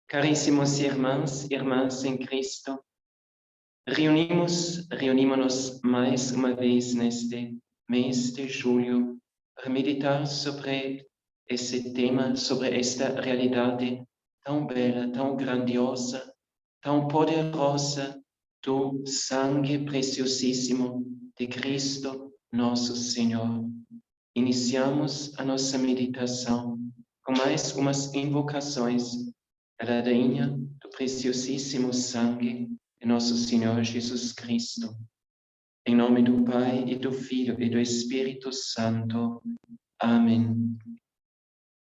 Caríssimos irmãs em Cristo, reunimos-nos mais uma vez neste mês de julho para meditar sobre esse tema, sobre esta realidade tão bela, tão grandiosa, tão poderosa do sangue preciosíssimo de Cristo, nosso Senhor. Iniciamos a nossa meditação com mais umas invocações a ladainha do preciosíssimo sangue de nosso Senhor Jesus Cristo. Em nome do Pai, e do Filho, e do Espírito Santo. Amém.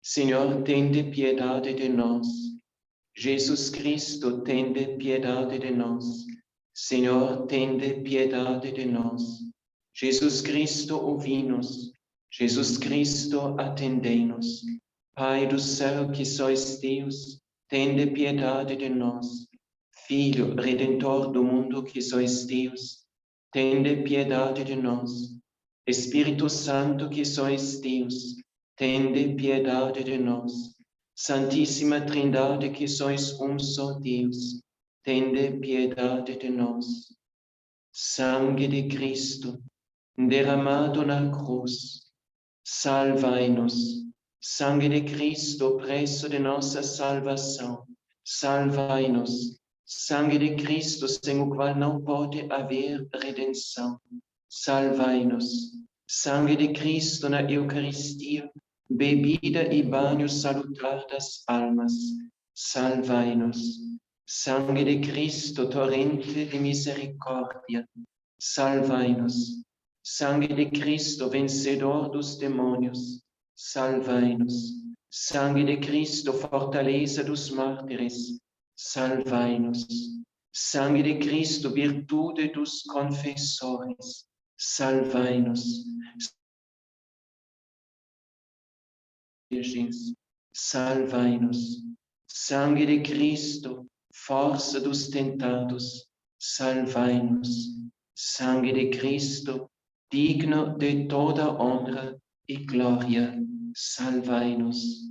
Senhor, tende piedade de nós. Jesus Cristo, tende piedade de nós. Senhor, tende piedade de nós. Jesus Cristo, ouvi-nos. Jesus Cristo, atendei-nos. Pai do céu, que sois Deus, tende piedade de nós. Filho Redentor do mundo, que sois Deus, tende piedade de nós. Espírito Santo, que sois Deus, tende piedade de nós. Santíssima Trindade, que sois um só Deus, tende piedade de nós. Sangue de Cristo, derramado na cruz, salvai-nos. Sangue de Cristo, preço de nossa salvação, salvai-nos. Sangue de Cristo, sem o qual não pode haver redenção, salvai-nos. Sangue de Cristo na Eucaristia, bebida e banho salutar das almas, salvai-nos. Sangue de Cristo, torrente de misericórdia, salvai-nos. Sangue de Cristo, vencedor dos demônios, salvai-nos. Sangue de Cristo, fortaleza dos mártires, salvai-nos. Sangue de Cristo, virtude dos confessores, salvai-nos. Virgens, salvai-nos. Sangue de Cristo, força dos tentados, salvai-nos. Sangue de Cristo, digno de toda honra e glória, salvai-nos.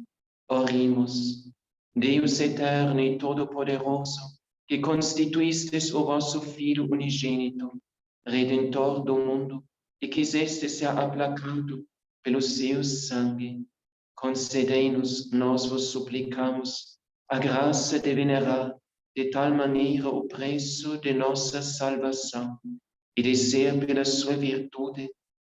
Oremos. Deus eterno e todo-poderoso, que constituístes o vosso Filho unigênito, Redentor do mundo, e quiseste ser aplacado pelo seu sangue, concedei-nos, nós vos suplicamos, a graça de venerar de tal maneira o preço de nossa salvação e de ser pela sua virtude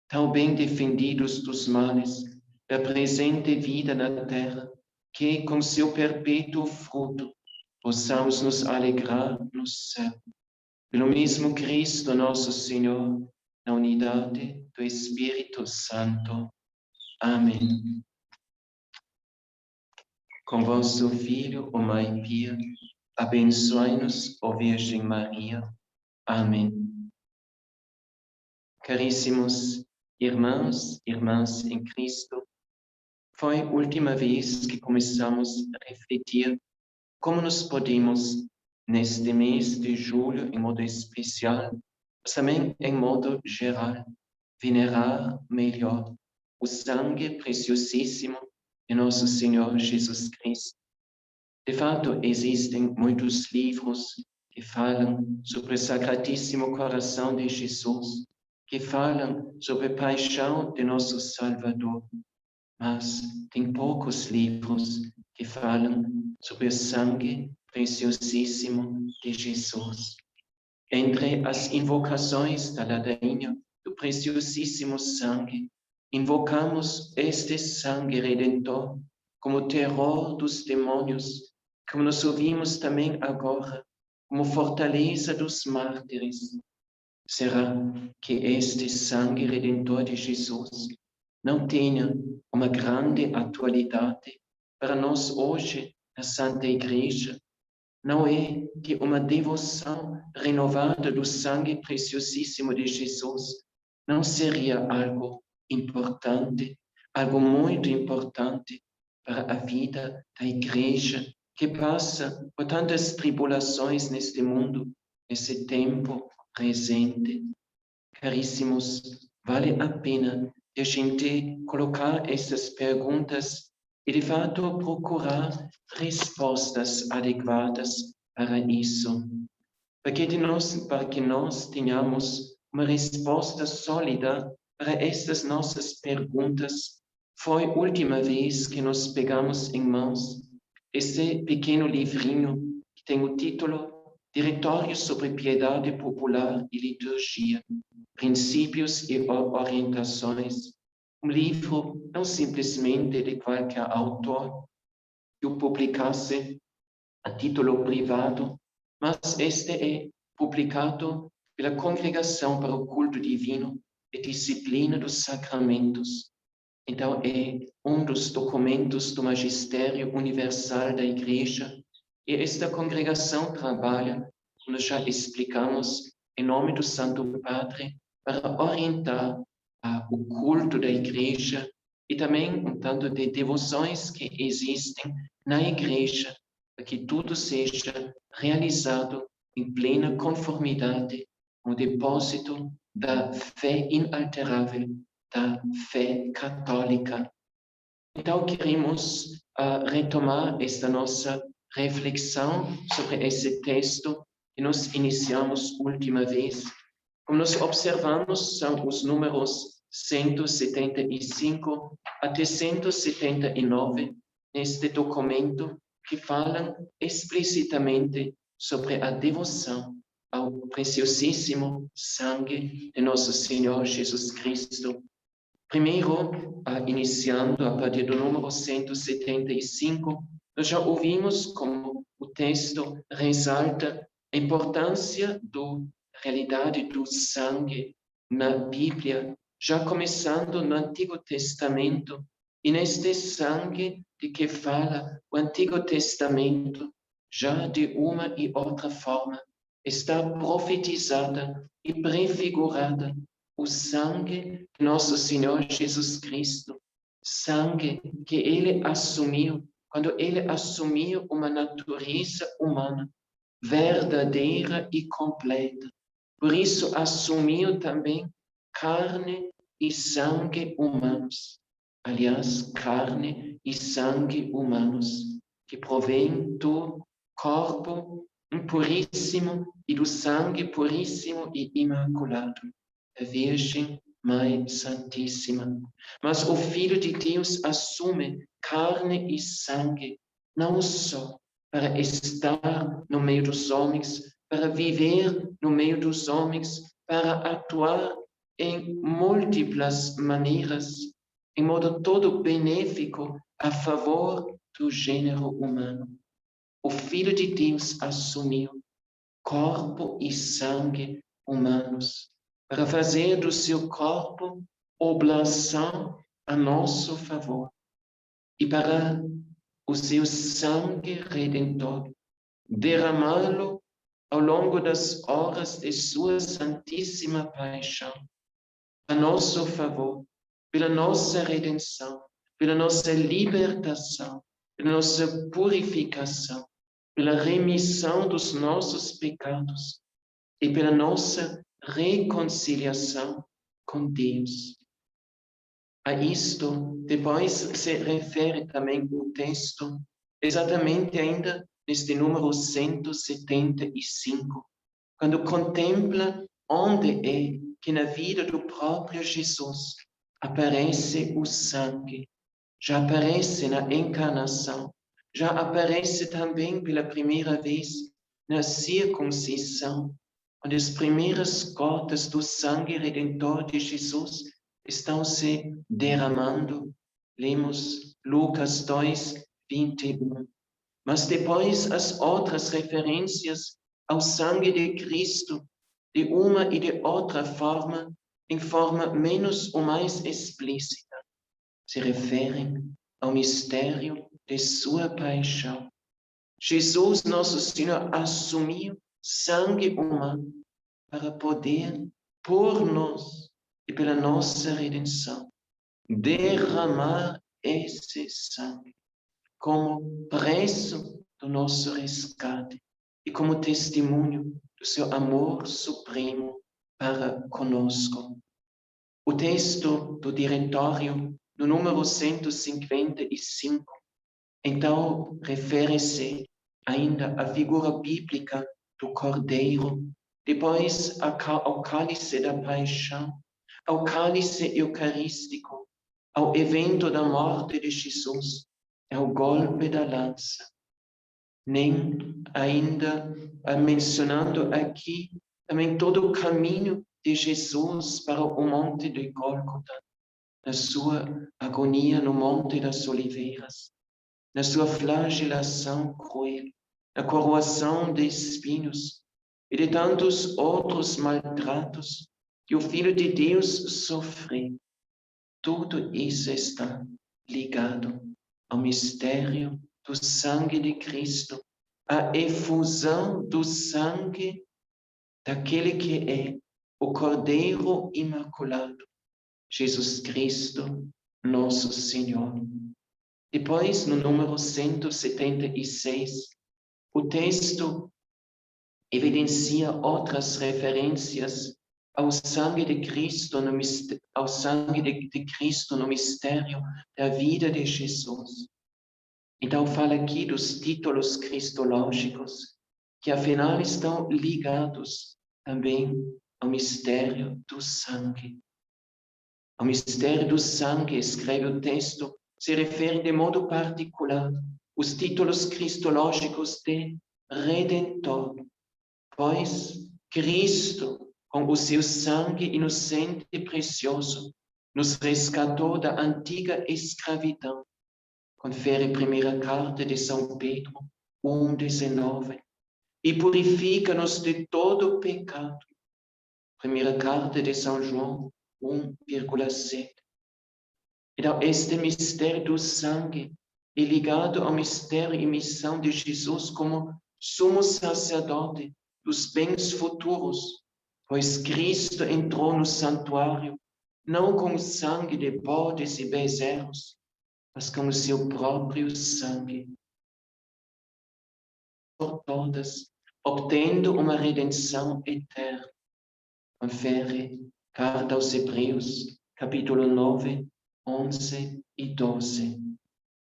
tão bem defendidos dos males da presente vida na terra, que com seu perpétuo fruto possamos nos alegrar no céu. Pelo mesmo Cristo nosso Senhor, na unidade do Espírito Santo. Amém. Com vosso Filho, o Mãe Pia, abençoai-nos, ó Virgem Maria. Amém. Caríssimos irmãos, irmãs em Cristo, foi a última vez que começamos a refletir como nós podemos, neste mês de julho, em modo especial, mas também em modo geral, venerar melhor o sangue preciosíssimo de nosso Senhor Jesus Cristo. De fato, existem muitos livros que falam sobre o Sacratíssimo Coração de Jesus, que falam sobre a paixão de nosso Salvador, mas tem poucos livros que falam sobre o sangue preciosíssimo de Jesus. Entre as invocações da ladainha do preciosíssimo sangue, invocamos este sangue redentor como terror dos demônios, como nós ouvimos também agora, como fortaleza dos mártires. Será que este sangue redentor de Jesus não tenha uma grande atualidade para nós hoje na Santa Igreja? Não é que uma devoção renovada do sangue preciosíssimo de Jesus não seria algo importante, algo muito importante para a vida da Igreja, que passa por tantas tribulações neste mundo, nesse tempo presente? Caríssimos, vale a pena de a gente colocar essas perguntas e, de fato, procurar respostas adequadas para isso. Para que nós tenhamos uma resposta sólida para estas nossas perguntas, foi a última vez que nós pegamos em mãos esse pequeno livrinho que tem o título Diretório sobre Piedade Popular e Liturgia, Princípios e Orientações. Um livro não simplesmente de qualquer autor que o publicasse a título privado, mas este é publicado pela Congregação para o Culto Divino e Disciplina dos Sacramentos. Então, é um dos documentos do Magistério Universal da Igreja, e esta congregação trabalha, como já explicamos, em nome do Santo Padre, para orientar o culto da Igreja e também um tanto de devoções que existem na Igreja, para que tudo seja realizado em plena conformidade com o depósito da fé inalterável, da fé católica. Então, queremos retomar esta nossa reflexão sobre esse texto que nós iniciamos última vez. Como nós observamos, são os números 175 até 179 neste documento que falam explicitamente sobre a devoção ao preciosíssimo sangue de nosso Senhor Jesus Cristo. Primeiro, iniciando a partir do número 175, nós já ouvimos como o texto ressalta a importância da realidade do sangue na Bíblia, já começando no Antigo Testamento, e neste sangue de que fala o Antigo Testamento, já de uma e outra forma, está profetizada e prefigurada o sangue de nosso Senhor Jesus Cristo, sangue que ele assumiu, quando ele assumiu uma natureza humana, verdadeira e completa. Por isso, assumiu também carne e sangue humanos. Aliás, carne e sangue humanos, que provém do corpo puríssimo e do sangue puríssimo e imaculado, a Virgem Mãe Santíssima. Mas o Filho de Deus assume carne e sangue, não só para estar no meio dos homens, para viver no meio dos homens, para atuar em múltiplas maneiras, em modo todo benéfico a favor do gênero humano. O Filho de Deus assumiu corpo e sangue humanos, para fazer do seu corpo oblação a nosso favor e para o seu sangue redentor derramá-lo ao longo das horas de sua santíssima paixão, a nosso favor, pela nossa redenção, pela nossa libertação, pela nossa purificação, pela remissão dos nossos pecados e pela nossa reconciliação com Deus. A isto, depois se refere também o texto, exatamente ainda neste número 175, quando contempla onde é que na vida do próprio Jesus aparece o sangue, já aparece na encarnação, já aparece também pela primeira vez na circuncisão, onde as primeiras gotas do sangue redentor de Jesus estão se derramando. Lemos Lucas 2, 21. Mas depois as outras referências ao sangue de Cristo, de uma e de outra forma, em forma menos ou mais explícita, se referem ao mistério de sua paixão. Jesus, nosso Senhor, assumiu sangue humano para poder, por nós e pela nossa redenção, derramar esse sangue como preço do nosso resgate e como testemunho do seu amor supremo para conosco. O texto do diretório, no número 155, Então, refere-se ainda à figura bíblica do Cordeiro, depois ao cálice da paixão, ao cálice eucarístico, ao evento da morte de Jesus, ao golpe da lança. Nem ainda mencionando aqui também todo o caminho de Jesus para o Monte de Gólgota, na sua agonia no Monte das Oliveiras, na sua flagelação cruel, na coroação de espinhos e de tantos outros maltratos que o Filho de Deus sofreu. Tudo isso está ligado ao mistério do sangue de Cristo, à efusão do sangue daquele que é o Cordeiro Imaculado, Jesus Cristo, nosso Senhor. Depois, no número 176, o texto evidencia outras referências ao sangue de Cristo no mistério da vida de Jesus. Então, fala aqui dos títulos cristológicos, que afinal estão ligados também ao mistério do sangue. Ao mistério do sangue, escreve o texto, se referem de modo particular os títulos cristológicos de Redentor, pois Cristo, com o seu sangue inocente e precioso, nos resgatou da antiga escravidão. Confere a primeira carta de São Pedro 1,19 e purifica-nos de todo o pecado. Primeira carta de São João 1,7. Então, este mistério do sangue é ligado ao mistério e missão de Jesus como sumo sacerdote dos bens futuros, pois Cristo entrou no santuário não com o sangue de bodes e bezerros, mas com o seu próprio sangue, por todas, obtendo uma redenção eterna. Confere carta aos Hebreus, capítulo 9, 11 e 12.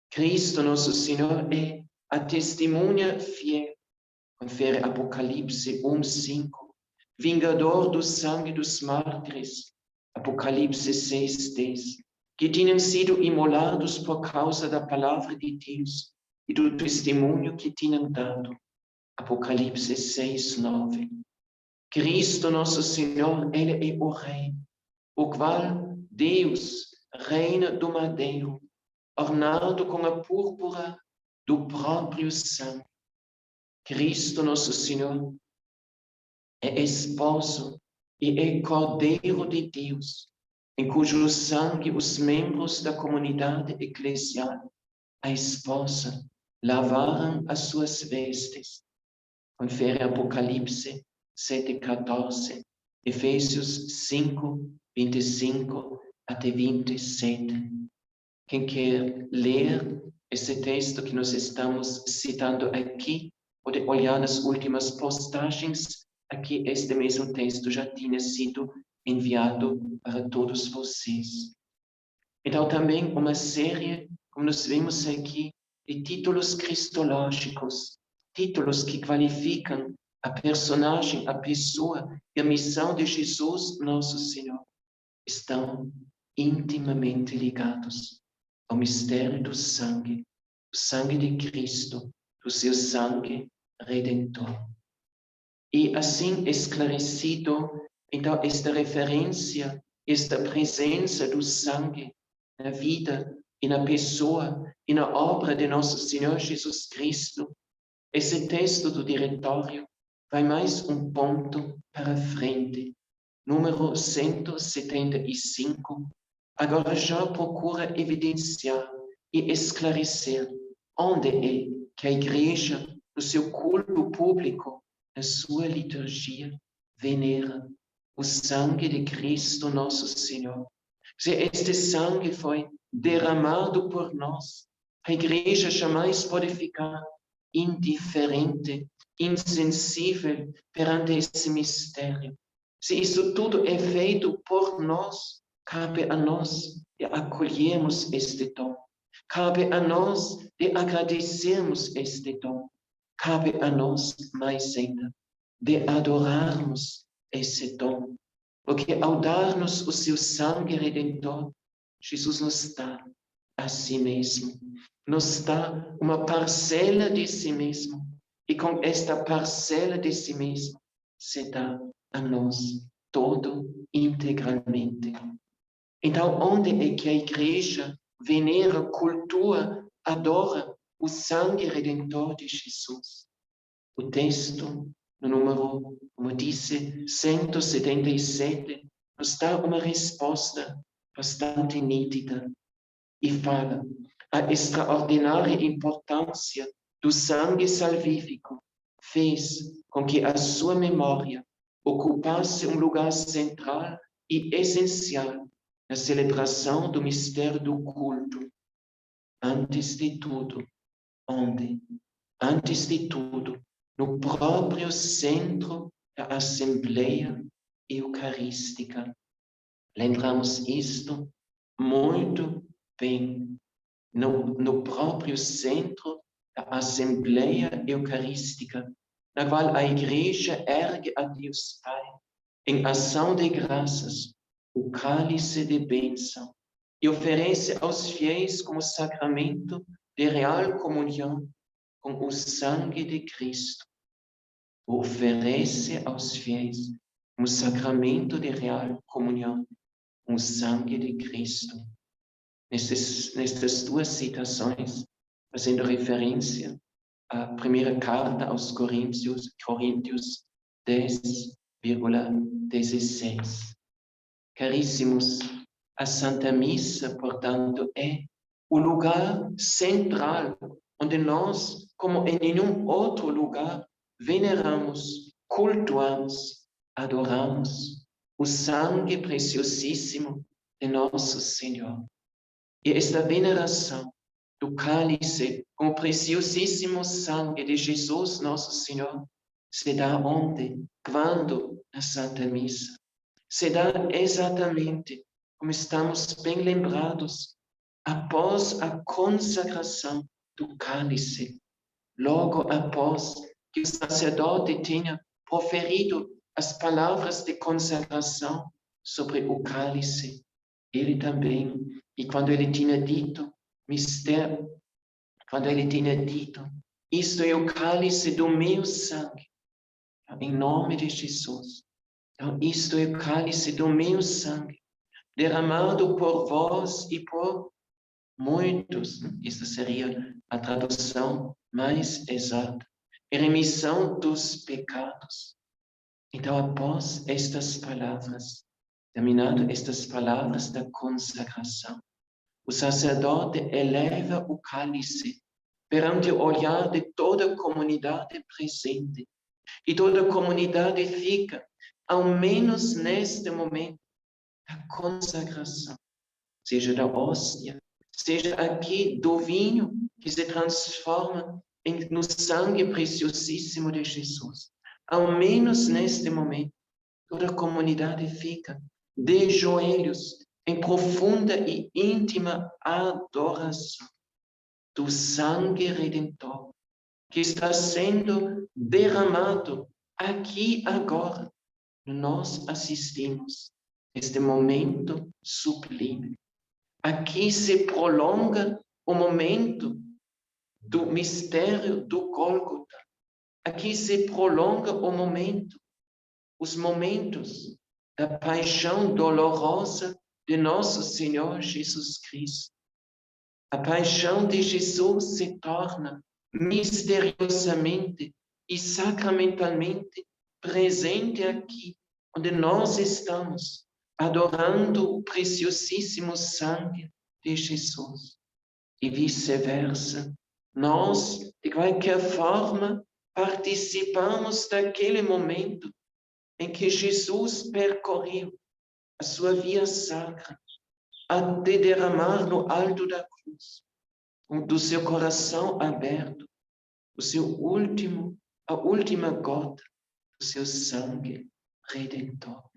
Cristo, nosso Senhor, é a testemunha fiel. Confere Apocalipse 1, 5. Vingador do sangue dos mártires. Apocalipse 6, 10. Que tinham sido imolados por causa da palavra de Deus e do testemunho que tinham dado. Apocalipse 6, 9. Cristo, nosso Senhor, Ele é o Rei, o qual Deus reina do madeiro, ornado com a púrpura do próprio sangue. Cristo, nosso Senhor, é esposo e é Cordeiro de Deus, em cujo sangue os membros da comunidade eclesial, a esposa, lavaram as suas vestes. Confere Apocalipse 7,14, Efésios 5, 25 até 27. Quem quer ler esse texto que nós estamos citando aqui, pode olhar nas últimas postagens. Aqui este mesmo texto já tinha sido enviado para todos vocês. Então também uma série, como nós vemos aqui, de títulos cristológicos, títulos que qualificam a personagem, a pessoa e a missão de Jesus, nosso Senhor, estão intimamente ligados ao mistério do sangue de Cristo, do seu sangue redentor. E assim esclarecido, então, esta referência, esta presença do sangue na vida e na pessoa e na obra de nosso Senhor Jesus Cristo, esse texto do diretório vai mais um ponto para frente. Número 175, agora já procura evidenciar e esclarecer onde é que a Igreja, no seu culto público, na sua liturgia, venera o sangue de Cristo nosso Senhor. Se este sangue foi derramado por nós, a Igreja jamais pode ficar indiferente, insensível perante esse mistério. Se isso tudo é feito por nós, cabe a nós acolhermos este dom. cabe a nós de agradecermos este dom. Cabe a nós, mais ainda, de adorarmos esse dom. Porque ao dar-nos o seu sangue redentor, Jesus nos dá a si mesmo. Nos dá uma parcela de si mesmo. E com esta parcela de si mesmo, se dá a nós todo integralmente. Então, onde é que a igreja venera, cultua, adora o sangue redentor de Jesus? O texto, no número, como disse, 177, nos dá uma resposta bastante nítida e fala a extraordinária importância do sangue salvífico fez com que a sua memória ocupasse um lugar central e essencial na celebração do mistério do culto. Antes de tudo, onde? Antes de tudo, no próprio centro da Assembleia Eucarística. Lembramos isto muito bem. No próprio centro da Assembleia Eucarística, na qual a Igreja ergue a Deus Pai, em ação de graças, o cálice de bênção e oferece aos fiéis como sacramento de real comunhão com o sangue de Cristo. Oferece aos fiéis como sacramento de real comunhão com o sangue de Cristo. Nestas duas citações, fazendo referência à primeira carta aos Coríntios 10,16. Caríssimos, a Santa Missa, portanto, é o lugar central onde nós, como em nenhum outro lugar, veneramos, cultuamos, adoramos o sangue preciosíssimo de nosso Senhor. E esta veneração do cálice com o preciosíssimo sangue de Jesus, nosso Senhor, se dá onde? Quando? Na Santa Missa. Se dá exatamente, como estamos bem lembrados, após a consagração do cálice, logo após que o sacerdote tinha proferido as palavras de consagração sobre o cálice, ele também, e quando ele tinha dito, isto é o cálice do meu sangue, em nome de Jesus. Então, isto é o cálice do meu sangue, derramado por vós e por muitos. Esta seria a tradução mais exata. Remissão dos pecados. Então, após estas palavras, terminado estas palavras da consagração, o sacerdote eleva o cálice perante o olhar de toda a comunidade presente. E toda a comunidade fica, ao menos neste momento, da consagração, seja da hóstia, seja aqui do vinho que se transforma no sangue preciosíssimo de Jesus. Ao menos neste momento, toda a comunidade fica de joelhos em profunda e íntima adoração do sangue redentor que está sendo derramado aqui agora. Nós assistimos este momento sublime. Aqui se prolonga o momento do mistério do Gólgota. Aqui se prolonga o momento, os momentos da paixão dolorosa de nosso Senhor Jesus Cristo. A paixão de Jesus se torna misteriosamente e sacramentalmente presente aqui, onde nós estamos adorando o preciosíssimo sangue de Jesus. E vice-versa, nós, de qualquer forma, participamos daquele momento em que Jesus percorreu a sua via sacra até derramar no alto da cruz, do seu coração aberto, a última gota do seu sangue redentor.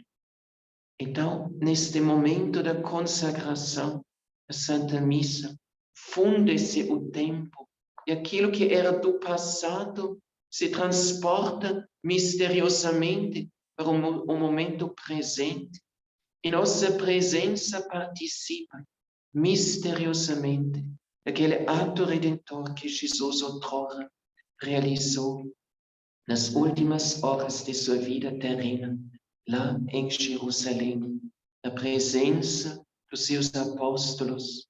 Então, neste momento da consagração, a Santa Missa funde-se o tempo, e aquilo que era do passado se transporta misteriosamente para o momento presente. E nossa presença participa misteriosamente daquele ato redentor que Jesus outrora realizou nas últimas horas de sua vida terrena, lá em Jerusalém, na presença dos seus apóstolos,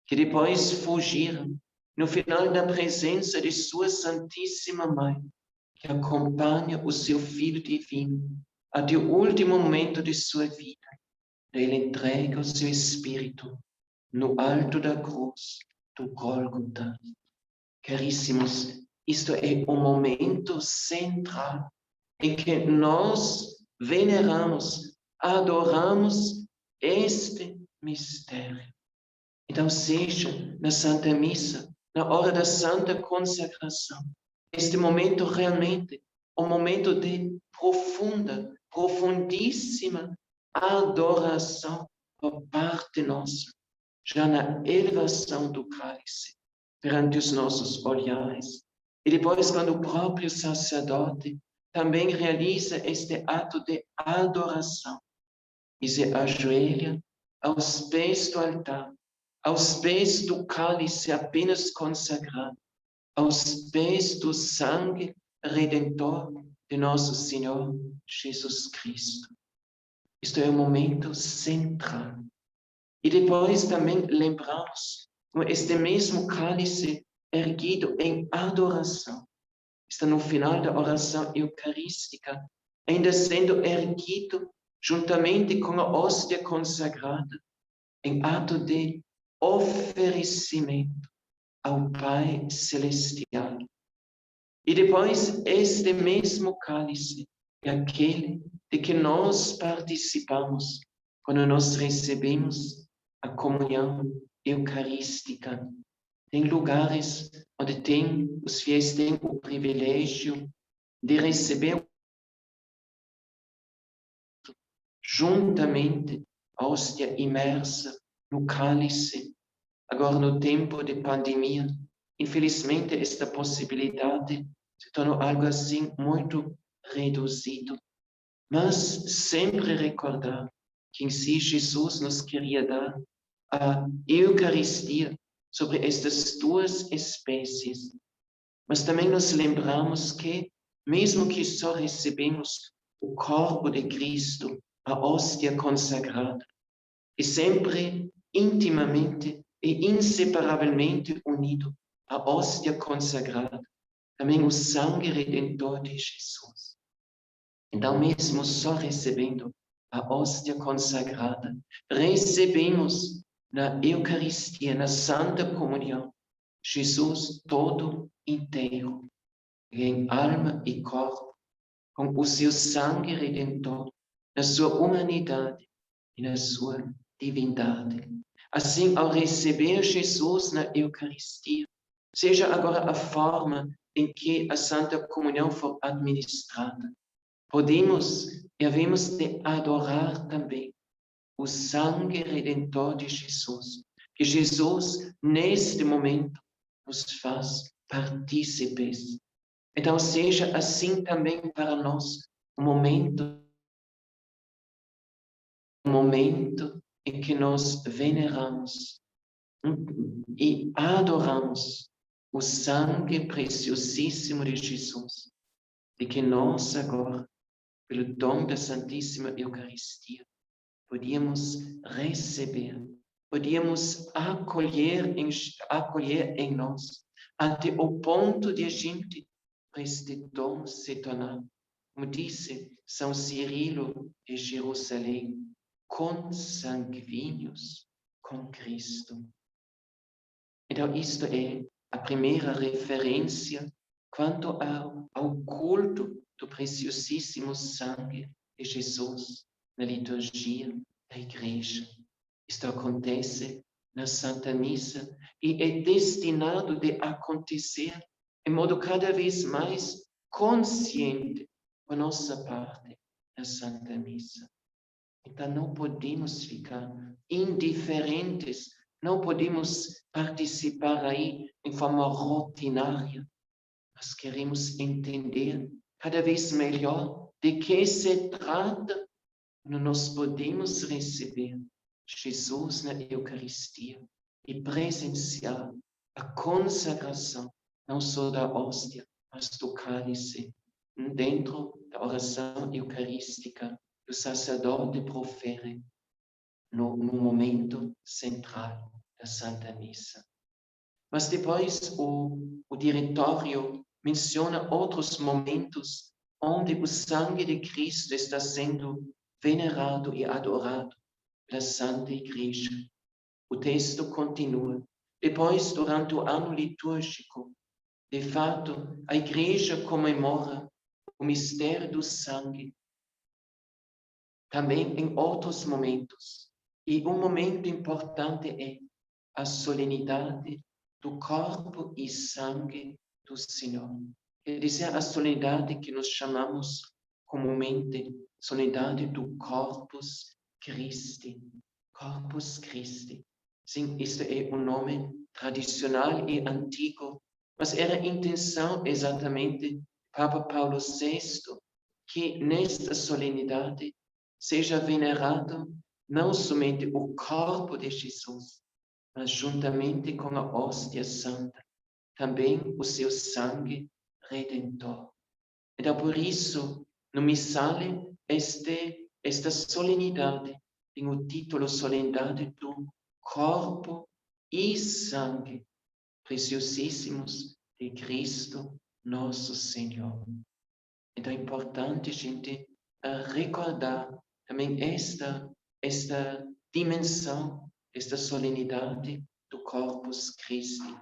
que depois fugiram, no final da presença de sua Santíssima Mãe, que acompanha o seu Filho Divino até o último momento de sua vida. Ele entrega o seu Espírito no alto da cruz do Gólgota. Caríssimos, isto é o momento central em que nós veneramos, adoramos este mistério. Então, seja na Santa Missa, na hora da Santa Consagração, este momento realmente um momento de profundíssima adoração por parte nossa, já na elevação do cálice perante os nossos olhares. E depois, quando o próprio sacerdote também realiza este ato de adoração e se ajoelha aos pés do altar, aos pés do cálice apenas consagrado, aos pés do sangue redentor de nosso Senhor Jesus Cristo. Isto é um momento central. E depois também lembramos como este mesmo cálice erguido em adoração está no final da oração eucarística, ainda sendo erguido juntamente com a hóstia consagrada, em ato de oferecimento ao Pai Celestial. E depois, este mesmo cálice é aquele de que nós participamos quando nós recebemos a comunhão eucarística. Tem lugares onde os fiéis têm o privilégio de receber juntamente a hóstia imersa no cálice. Agora, no tempo de pandemia, infelizmente, esta possibilidade se tornou algo assim muito reduzido. Mas sempre recordar que em si Jesus nos queria dar a Eucaristia sobre estas duas espécies. Mas também nos lembramos que, mesmo que só recebemos o corpo de Cristo, a hóstia consagrada, é sempre intimamente e inseparavelmente unido à hóstia consagrada, também o sangue redentor de Jesus. Então, mesmo só recebendo a hóstia consagrada, recebemos na Eucaristia, na Santa Comunhão, Jesus todo inteiro, em alma e corpo, com o seu sangue redentor, na sua humanidade e na sua divindade. Assim, ao receber Jesus na Eucaristia, seja agora a forma em que a Santa Comunhão for administrada, podemos e havemos de adorar também o sangue redentor de Jesus, que Jesus, neste momento, nos faz partícipes. Então, seja assim também para nós um momento em que nós veneramos e adoramos o sangue preciosíssimo de Jesus, e que nós agora, pelo dom da Santíssima Eucaristia, podíamos receber, podíamos acolher em nós, até o ponto de a gente, este dom se tornar, como disse São Cirilo de Jerusalém, consanguíneos com Cristo. Então, isto é a primeira referência quanto ao culto do preciosíssimo sangue de Jesus na liturgia da Igreja. Isto acontece na Santa Missa e é destinado de acontecer em modo cada vez mais consciente por nossa parte na Santa Missa. Então, não podemos ficar indiferentes não podemos participar aí em forma rotinária. Nós queremos entender cada vez melhor de que se trata quando nós podemos receber Jesus na Eucaristia e presenciar a consagração, não só da hóstia, mas do cálice, dentro da oração eucarística que o sacerdote profere no momento central da Santa Missa. Mas depois o diretório menciona outros momentos onde o sangue de Cristo está sendo venerado e adorado pela Santa Igreja. O texto continua. Depois, durante o ano litúrgico, de fato, a Igreja comemora o mistério do sangue também em outros momentos. E um momento importante é a solenidade do corpo e sangue do Senhor. Quer dizer, a solenidade que nós chamamos comumente solenidade do Corpus Christi. Corpus Christi. Sim, este é um nome tradicional e antigo, mas era a intenção exatamente de Papa Paulo VI que nesta solenidade seja venerado não somente o corpo de Jesus, mas juntamente com a hóstia santa, também o seu sangue redentor. Então, por isso, no missale, esta solenidade tem o título Solenidade do Corpo e Sangue preciosíssimos de Cristo, nosso Senhor. Então, é importante a gente recordar também esta dimensão, esta solenidade do Corpus Christi.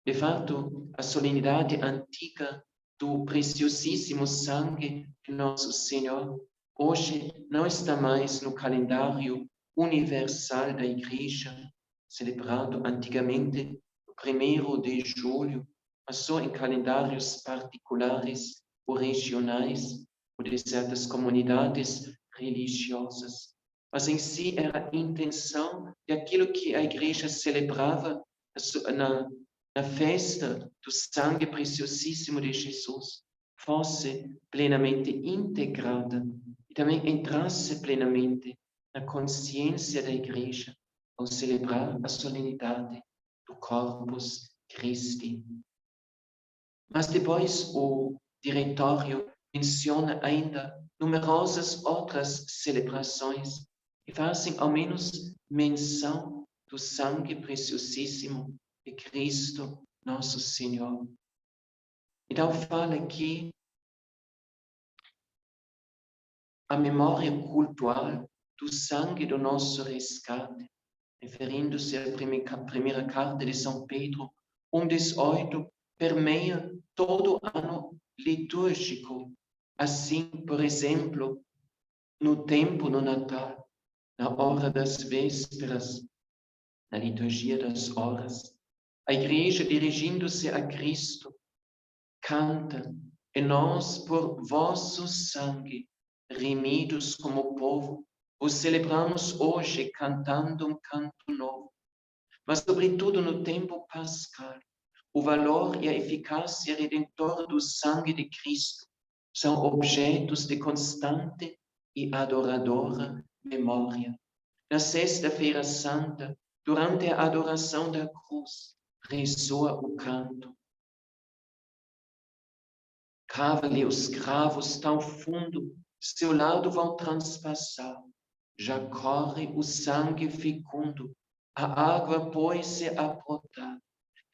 De fato, a solenidade antiga do preciosíssimo sangue de nosso Senhor, hoje não está mais no calendário universal da Igreja, celebrado antigamente no 1º de julho, mas só em calendários particulares ou regionais, ou de certas comunidades religiosas. Mas em si era a intenção de aquilo que a Igreja celebrava na festa do sangue preciosíssimo de Jesus, fosse plenamente integrada e também entrasse plenamente na consciência da Igreja ao celebrar a solenidade do Corpus Christi. Mas depois o diretório menciona ainda numerosas outras celebrações que fazem ao menos menção do sangue preciosíssimo de Cristo, nosso Senhor. Então fala aqui a memória cultual do sangue do nosso resgate, referindo-se à primeira carta de São Pedro, 1:18, permeia todo o ano litúrgico. Assim, por exemplo, no tempo do Natal, na hora das vésperas, na liturgia das horas, a Igreja, dirigindo-se a Cristo, canta: e nós, por vosso sangue, remidos como povo, o celebramos hoje cantando um canto novo. Mas, sobretudo, no tempo pascal, o valor e a eficácia redentora do sangue de Cristo são objetos de constante e adoradora memória. Na Sexta-feira Santa, durante a adoração da cruz, ressoa o canto. Cava-lhe os cravos tão fundo, seu lado vão transpassar. Já corre o sangue fecundo, a água pôs-se a brotar.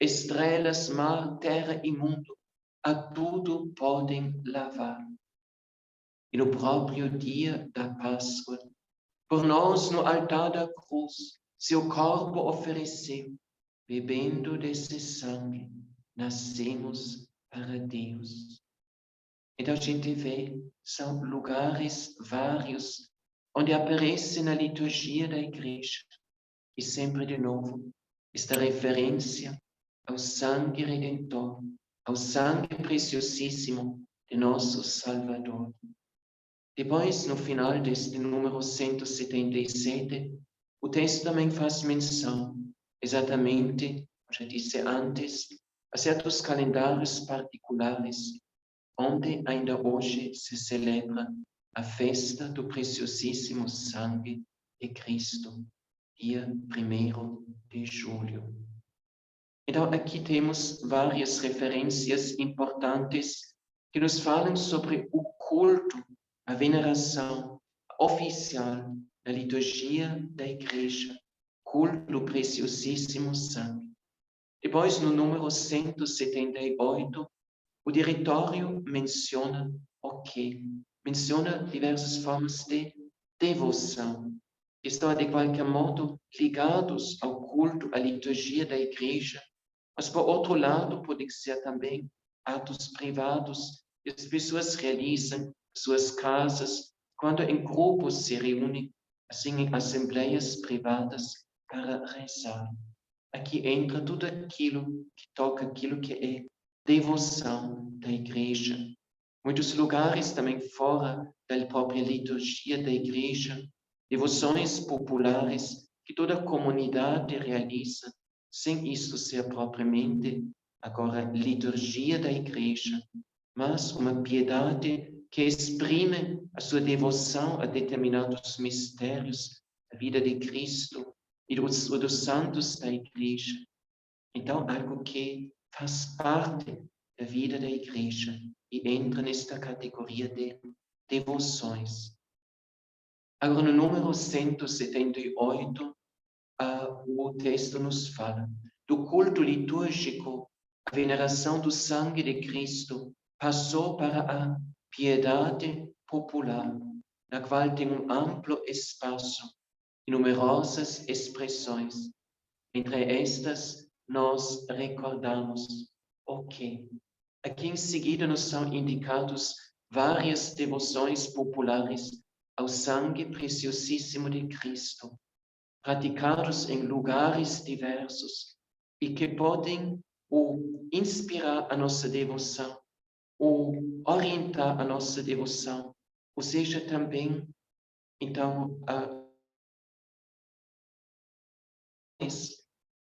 Estrelas, mar, terra e mundo, a tudo podem lavar. E no próprio dia da Páscoa, por nós no altar da cruz, seu corpo ofereceu, bebendo desse sangue, nascemos para Deus. Então a gente vê, são lugares vários, onde aparece na liturgia da Igreja, e sempre de novo, esta referência ao sangue redentor, ao sangue preciosíssimo de nosso Salvador. Depois, no final deste número 177, o texto também faz menção exatamente, como já disse antes, a certos calendários particulares, onde ainda hoje se celebra a festa do preciosíssimo sangue de Cristo, dia 1º de julho. Então, aqui temos várias referências importantes que nos falam sobre o culto, a veneração oficial da liturgia da Igreja, culto do preciosíssimo sangue. Depois, no número 178, o diretório menciona o quê? Menciona diversas formas de devoção, que estão de qualquer modo ligados ao culto, à liturgia da Igreja, mas, por outro lado, podem ser também atos privados que as pessoas realizam em suas casas, quando em grupos se reúnem, assim em assembleias privadas, para rezar. Aqui entra tudo aquilo que toca aquilo que é devoção da Igreja. Muitos lugares também fora da própria liturgia da Igreja, devoções populares que toda a comunidade realiza, sem isso ser propriamente agora liturgia da Igreja, mas uma piedade que exprime a sua devoção a determinados mistérios da vida de Cristo e dos santos da Igreja. Então, algo que faz parte da vida da Igreja e entra nesta categoria de devoções. Agora, no número 178, o texto nos fala do culto litúrgico. A veneração do sangue de Cristo passou para a piedade popular, na qual tem um amplo espaço e numerosas expressões. Entre estas, nós recordamos o quê? Aqui em seguida nos são indicados várias devoções populares ao sangue preciosíssimo de Cristo, praticados em lugares diversos e que podem ou inspirar a nossa devoção, ou orientar a nossa devoção, ou seja, também, então,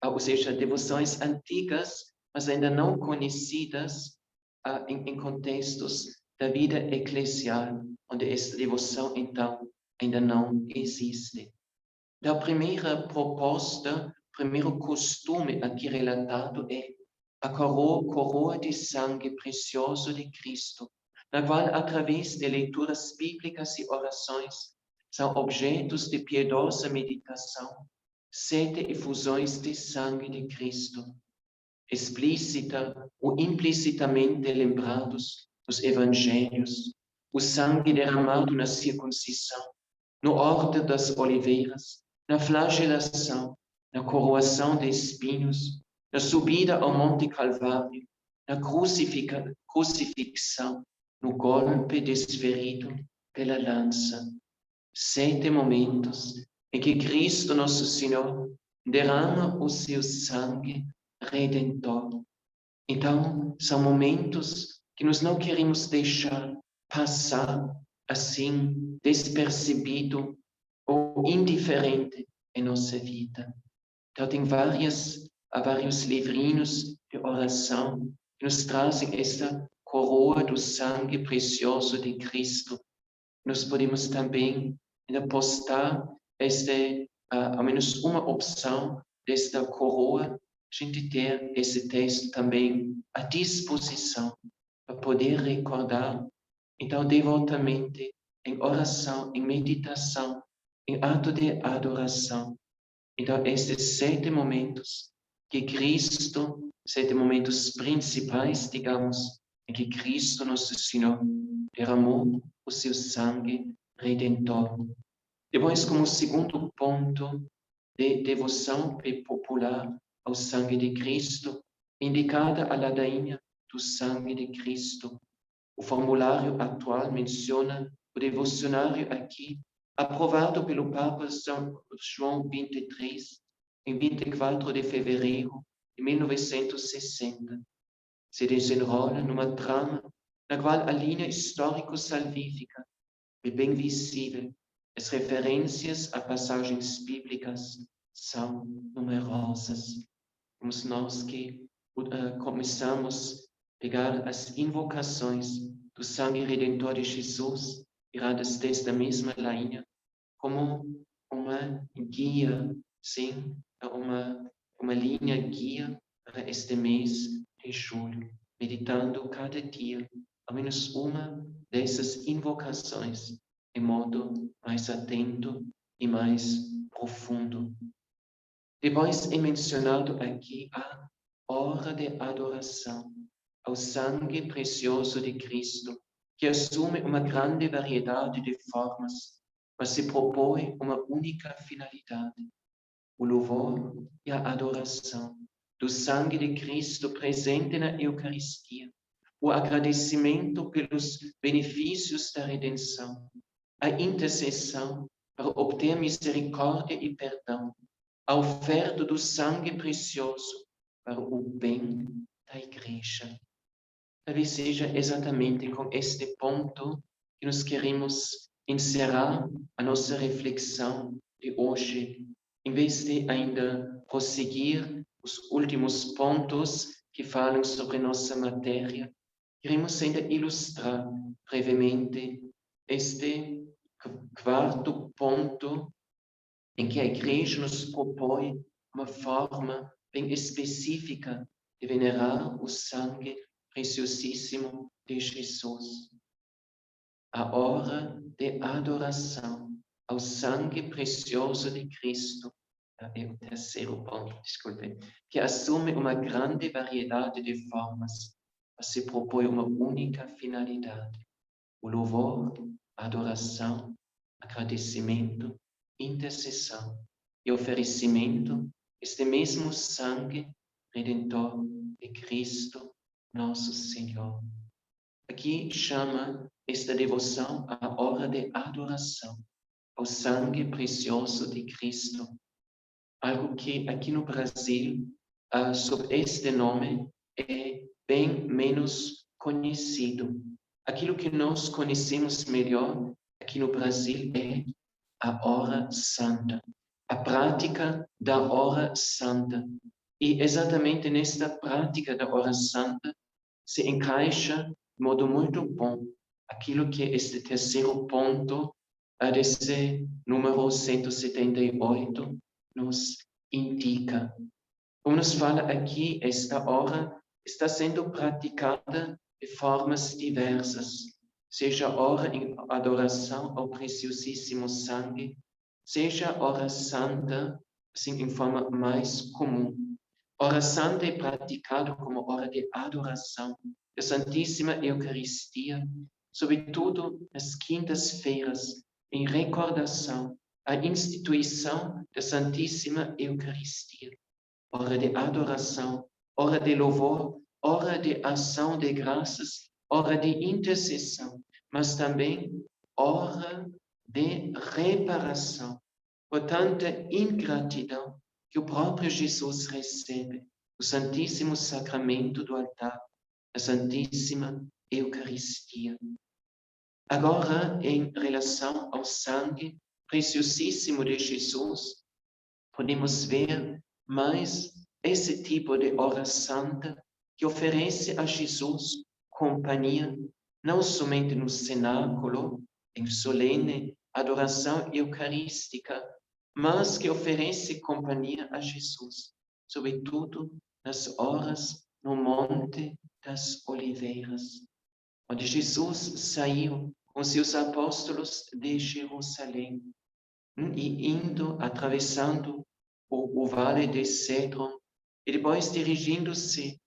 ou seja, devoções antigas, mas ainda não conhecidas em contextos da vida eclesial, onde esta devoção, então, ainda não existe. A primeira proposta, o primeiro costume aqui relatado é a coroa de sangue precioso de Cristo, na qual, através de leituras bíblicas e orações, são objetos de piedosa meditação 7 efusões de sangue de Cristo, explícita ou implicitamente lembrados nos evangelhos, o sangue derramado na circuncisão, no Horto das Oliveiras, na flagelação, na coroação de espinhos, na subida ao Monte Calvário, na crucifixão, no golpe desferido pela lança. 7 momentos em que Cristo, nosso Senhor, derrama o seu sangue redentor. Então, são momentos que nós não queremos deixar passar assim, despercebido ou indiferente em nossa vida. Então, tem vários livrinhos de oração que nos trazem esta coroa do sangue precioso de Cristo. Nós podemos também postar ao menos uma opção desta coroa, a gente ter esse texto também à disposição para poder recordar, então, devotamente, em oração, em meditação, em ato de adoração. Então, estes 7 momentos que Cristo, 7 momentos principais, digamos, em que Cristo, nosso Senhor, derramou o seu sangue redentor. Depois, como segundo ponto de devoção popular ao sangue de Cristo, indicada a ladainha do sangue de Cristo. O formulário atual menciona o devocionário aqui, aprovado pelo Papa São João XXIII, em 24 de fevereiro de 1960. Se desenrola numa trama na qual a linha histórico-salvífica é bem visível, as referências a passagens bíblicas, são numerosas. Somos nós que começamos a pegar as invocações do sangue redentor de Jesus, tiradas desta mesma linha, como uma guia, sim, uma linha guia para este mês de julho, meditando cada dia, ao menos uma dessas invocações, de modo mais atento e mais profundo. Depois é mencionado aqui a hora de adoração ao sangue precioso de Cristo, que assume uma grande variedade de formas, mas se propõe uma única finalidade: o louvor e a adoração do sangue de Cristo presente na Eucaristia, o agradecimento pelos benefícios da redenção, a intercessão para obter misericórdia e perdão, a oferta do sangue precioso para o bem da Igreja. Talvez seja exatamente com este ponto que nós queremos encerrar a nossa reflexão de hoje, em vez de ainda prosseguir os últimos pontos que falam sobre nossa matéria. Queremos ainda ilustrar brevemente este quarto ponto em que a Igreja nos propõe uma forma bem específica de venerar o sangue preciosíssimo de Jesus. A hora de adoração ao sangue precioso de Cristo é o terceiro ponto, desculpe, que assume uma grande variedade de formas, mas se propõe uma única finalidade: o louvor, adoração, agradecimento, intercessão e oferecimento deste mesmo sangue redentor de Cristo, nosso Senhor. Aqui chama esta devoção a hora de adoração ao sangue precioso de Cristo. Algo que aqui no Brasil, sob este nome, é bem menos conhecido. Aquilo que nós conhecemos melhor aqui no Brasil é a hora santa, a prática da hora santa. E exatamente nesta prática da hora santa se encaixa de modo muito bom aquilo que este terceiro ponto desse número 178 nos indica. Como nos fala aqui, esta hora está sendo praticada de formas diversas, seja hora em adoração ao preciosíssimo sangue, seja hora santa, assim, em forma mais comum. Hora santa é praticado como hora de adoração da Santíssima Eucaristia, sobretudo nas quintas-feiras, em recordação à instituição da Santíssima Eucaristia. Hora de adoração, hora de louvor, hora de ação de graças, hora de intercessão, mas também hora de reparação por tanta ingratidão que o próprio Jesus recebe o Santíssimo Sacramento do altar, a Santíssima Eucaristia. Agora, em relação ao sangue preciosíssimo de Jesus, podemos ver mais esse tipo de hora santa que oferece a Jesus companhia, não somente no cenáculo, em solene adoração eucarística, mas que oferece companhia a Jesus, sobretudo nas horas no Monte das Oliveiras, onde Jesus saiu com seus apóstolos de Jerusalém e indo, atravessando o vale de Cédron, e depois dirigindo-se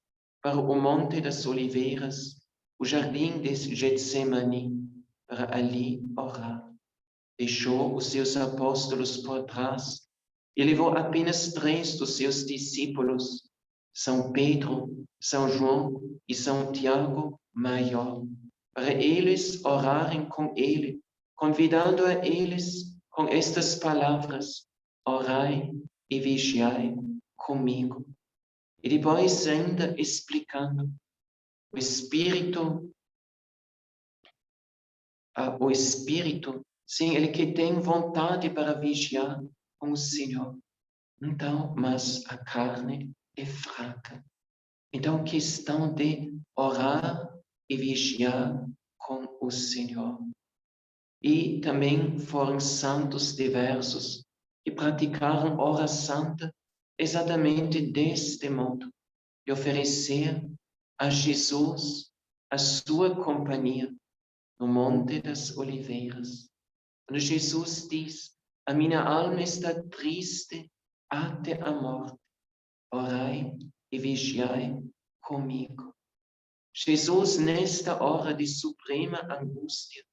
para o Monte das Oliveiras, o jardim de Getsemane, para ali orar. Deixou os seus apóstolos por trás e levou apenas 3 dos seus discípulos, São Pedro, São João e São Tiago maior, para eles orarem com ele, convidando a eles com estas palavras: orai e vigiai comigo. E depois ainda explicando o Espírito, sim, ele que tem vontade para vigiar com o Senhor. Então, mas a carne é fraca. Então, questão de orar e vigiar com o Senhor. E também foram santos diversos que praticaram hora santa exatamente deste modo, de oferecer a Jesus a sua companhia no Monte das Oliveiras. Quando Jesus diz: a minha alma está triste até a morte, orai e vigiai comigo. Jesus, nesta hora de suprema angústia,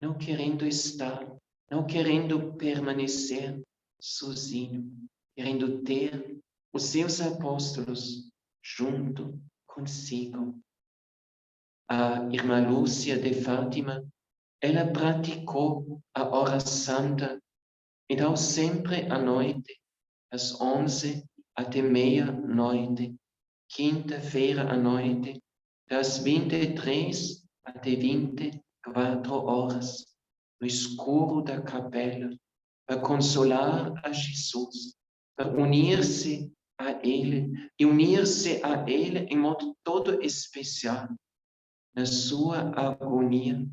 não querendo estar, não querendo permanecer sozinho, querendo ter os seus apóstolos junto consigo. A irmã Lúcia de Fátima, ela praticou a hora santa, então sempre à noite, das 11 até meia-noite, quinta-feira à noite, das 23 até 24 horas, no escuro da capela, para consolar a Jesus, para unir-se a Ele, e unir-se a Ele em modo todo especial, na sua agonia,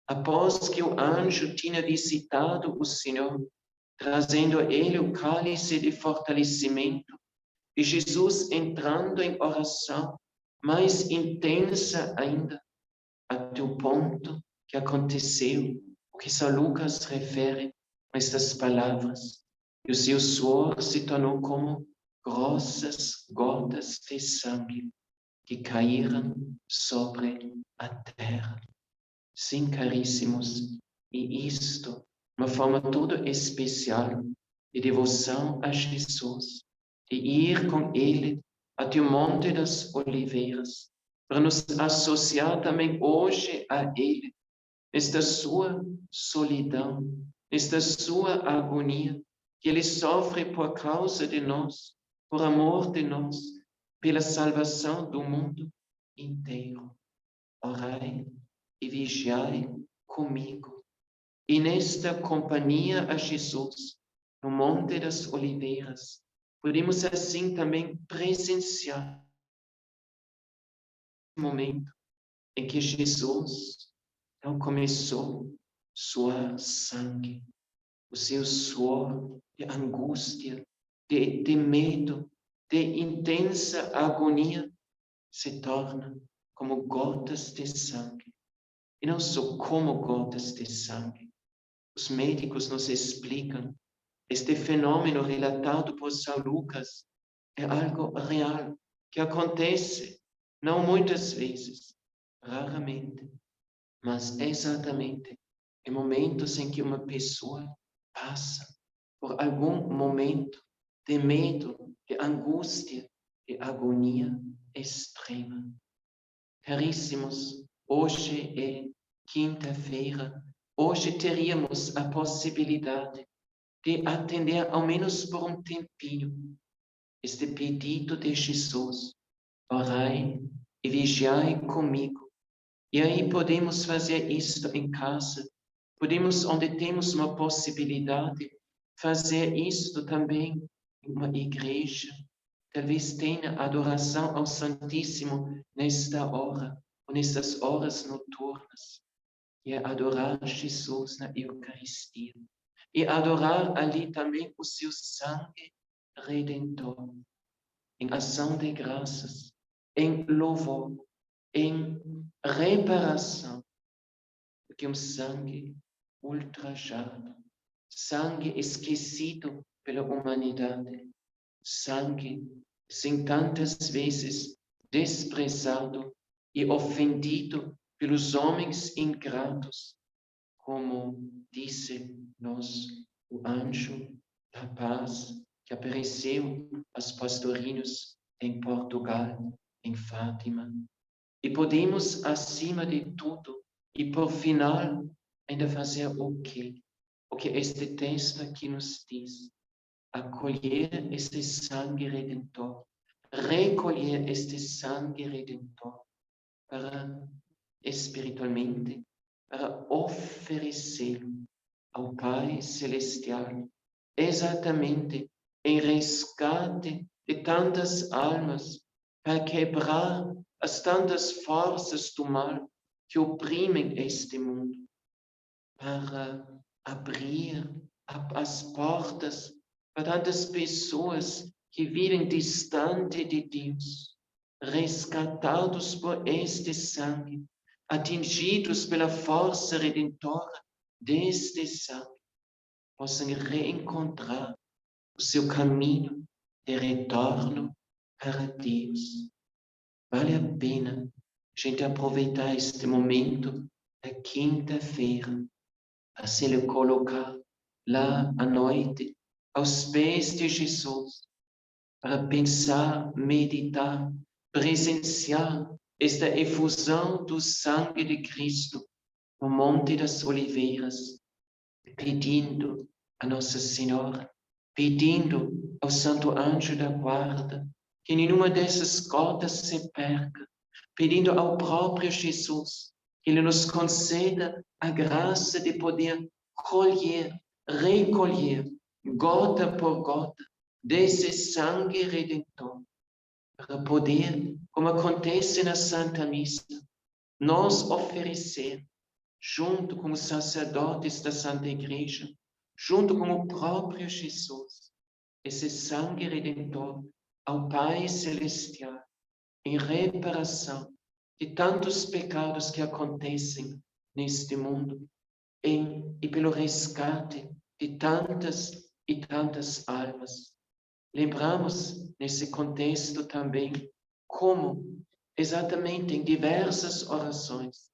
após que o anjo tinha visitado o Senhor, trazendo a ele o cálice de fortalecimento, e Jesus entrando em oração mais intensa ainda, até o ponto que aconteceu o que São Lucas refere nestas palavras. E o seu suor se tornou como grossas gotas de sangue que caíram sobre a terra. Sim, caríssimos, e isto, uma forma toda especial de devoção a Jesus, de ir com Ele até o Monte das Oliveiras, para nos associar também hoje a Ele, nesta sua solidão, nesta sua agonia, que Ele sofre por causa de nós, por amor de nós, pela salvação do mundo inteiro. Orai e vigiai comigo. E nesta companhia a Jesus, no Monte das Oliveiras, podemos assim também presenciar o momento em que Jesus então começou a suar sangue, o seu suor de angústia, de medo, de intensa agonia, se torna como gotas de sangue. E não só como gotas de sangue. Os médicos nos explicam, este fenômeno relatado por São Lucas é algo real, que acontece, não muitas vezes, raramente, mas exatamente em momentos em que uma pessoa passa por algum momento de medo, de angústia, de agonia extrema. Caríssimos, hoje é quinta-feira. Hoje teríamos a possibilidade de atender, ao menos por um tempinho, este pedido de Jesus. Orai e vigiai comigo. E aí podemos fazer isto em casa. Podemos, onde temos uma possibilidade, fazer isto também em uma igreja. Talvez tenha adoração ao Santíssimo nesta hora, ou nestas horas noturnas. E é adorar Jesus na Eucaristia. E adorar ali também o seu sangue redentor. Em ação de graças, em louvor, em reparação. Porque um sangue ultrajado, sangue esquecido pela humanidade, sangue, sim, tantas vezes desprezado e ofendido pelos homens ingratos, como disse-nos o anjo da paz que apareceu aos pastorinhos em Portugal, em Fátima. E podemos, acima de tudo, e por final, ainda fazer o quê? O que este texto aqui nos diz. Acolher este sangue redentor, recolher este sangue redentor para, espiritualmente, para oferecê-lo ao Pai Celestial, exatamente em resgate de tantas almas, para quebrar as tantas forças do mal que oprimem este mundo, para abrir as portas para tantas pessoas que vivem distante de Deus, resgatados por este sangue, atingidos pela força redentora deste sangue, possam reencontrar o seu caminho de retorno para Deus. Vale a pena a gente aproveitar este momento da quinta-feira para se colocar lá à noite, aos pés de Jesus, para pensar, meditar, presenciar esta efusão do sangue de Cristo no Monte das Oliveiras, pedindo a Nossa Senhora, pedindo ao Santo Anjo da Guarda, que nenhuma dessas gotas se perca, pedindo ao próprio Jesus, que Ele nos conceda a graça de poder colher, recolher, gota por gota, desse sangue redentor, para poder, como acontece na Santa Missa, nós oferecer, junto com os sacerdotes da Santa Igreja, junto com o próprio Jesus, esse sangue redentor ao Pai Celestial, em reparação de tantos pecados que acontecem neste mundo e pelo resgate de tantas e tantas almas. Lembramos nesse contexto também como, exatamente em diversas orações,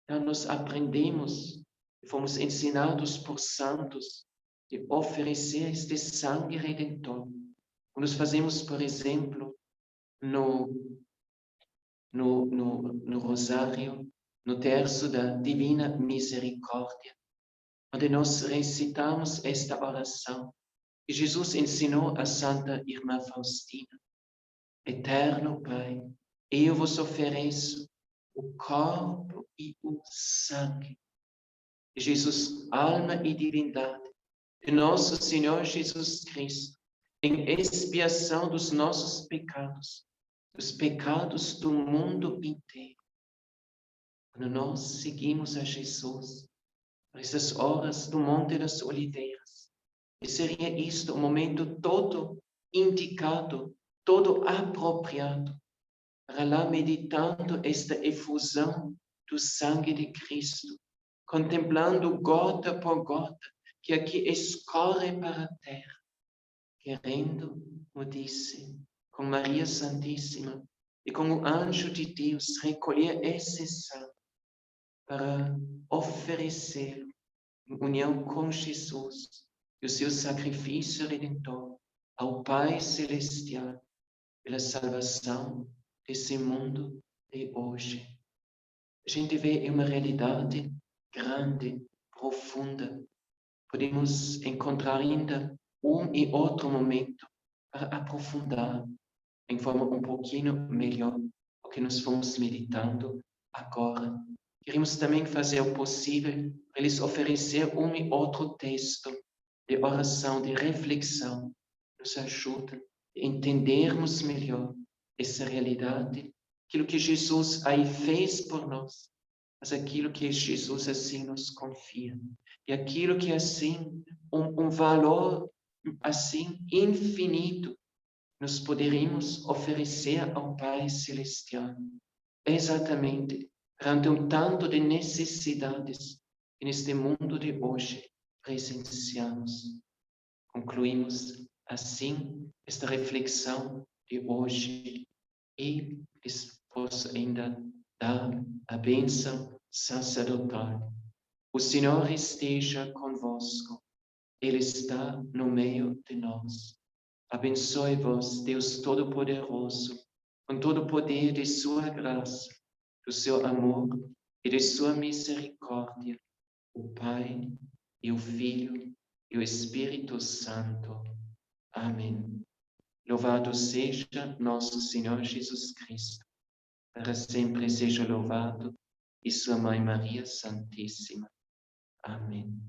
nós aprendemos, fomos ensinados por santos de oferecer este sangue redentor. Nós fazemos, por exemplo, no Rosário, no terço da Divina Misericórdia, onde nós recitamos esta oração que Jesus ensinou a Santa Irmã Faustina. Eterno Pai, eu vos ofereço o corpo e o sangue de Jesus, alma e divindade, de nosso Senhor Jesus Cristo, em expiação dos nossos pecados, dos pecados do mundo inteiro. Quando nós seguimos a Jesus, por essas horas do Monte das Oliveiras, e seria isto o momento todo indicado, todo apropriado, para lá meditando esta efusão do sangue de Cristo, contemplando gota por gota, que aqui escorre para a terra, querendo, como disse, com Maria Santíssima e com o anjo de Deus, recolher esse sangue para oferecer em união com Jesus e o seu sacrifício redentor ao Pai Celestial pela salvação desse mundo de hoje. A gente vê uma realidade grande, profunda. Podemos encontrar ainda e outro momento para aprofundar em forma um pouquinho melhor o que nós fomos meditando agora. Queremos também fazer o possível para lhes oferecer e outro texto de oração, de reflexão, que nos ajuda a entendermos melhor essa realidade, aquilo que Jesus aí fez por nós, mas aquilo que Jesus assim nos confia. E aquilo que assim, um valor assim infinito, nós poderíamos oferecer ao Pai Celestial. Exatamente, perante um tanto de necessidades que neste mundo de hoje presenciamos. Concluímos assim esta reflexão de hoje e lhes posso ainda dar a bênção sacerdotal. O Senhor esteja convosco, Ele está no meio de nós. Abençoe-vos, Deus Todo-Poderoso, com todo o poder de sua graça, do seu amor e de sua misericórdia, o Pai e o Filho e o Espírito Santo. Amém. Louvado seja nosso Senhor Jesus Cristo. Para sempre seja louvado e sua Mãe Maria Santíssima. Amém.